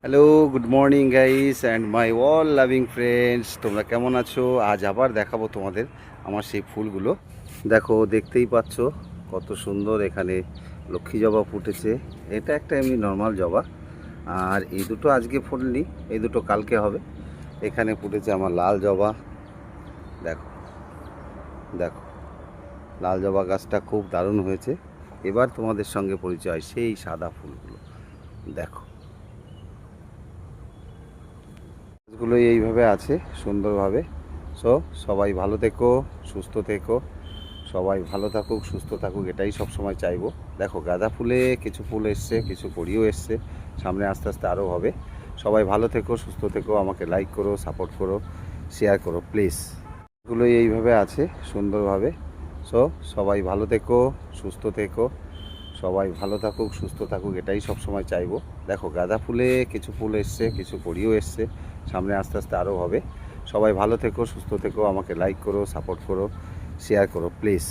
Hello, good morning guys and my all loving friends. তোমরা কেমন আছো? আজ আবার দেখাবো তোমাদের আমার সেই ফুলগুলো। দেখো, দেখতেই পাচ্ছ কত সুন্দর এখানে লক্ষ্মী জবা ফুটেছে। এটা একটা এমনি নর্মাল জবা, আর এই দুটো আজকে ফুটনি, এই দুটো কালকে হবে। এখানে ফুটেছে আমার লাল জবা। দেখো দেখো, লাল জবা গাছটা খুব দারুণ হয়েছে। এবার তোমাদের সঙ্গে পরিচয় সেই সাদা ফুলগুলো। দেখো, গাছগুলো এইভাবে আছে সুন্দরভাবে। সবাই ভালো থেকো, সুস্থ থেকো। সবাই ভালো থাকুক, সুস্থ থাকুক, এটাই সব সময় চাইবো। দেখো, গাঁদা ফুলে কিছু ফুল এসছে, কিছু কড়িও এসছে, সামনে আস্তে আস্তে আরও হবে। সবাই ভালো থেকো, সুস্থ থেকো, আমাকে লাইক করো, সাপোর্ট করো, শেয়ার করো প্লিজ। এগুলো এইভাবে আছে সুন্দরভাবে। সবাই ভালো থেকো, সুস্থ থেকো। সবাই ভালো থাকুক, সুস্থ থাকুক, এটাই সব সময় চাইবো। দেখো, গাঁদা ফুলে কিছু ফুল এসছে, কিছু কড়িও এসছে, সামনে আস্তে আস্তে আরও হবে। সবাই ভালো থেকো, সুস্থ থেকো, আমাকে লাইক করো, সাপোর্ট করো, শেয়ার করো প্লিজ।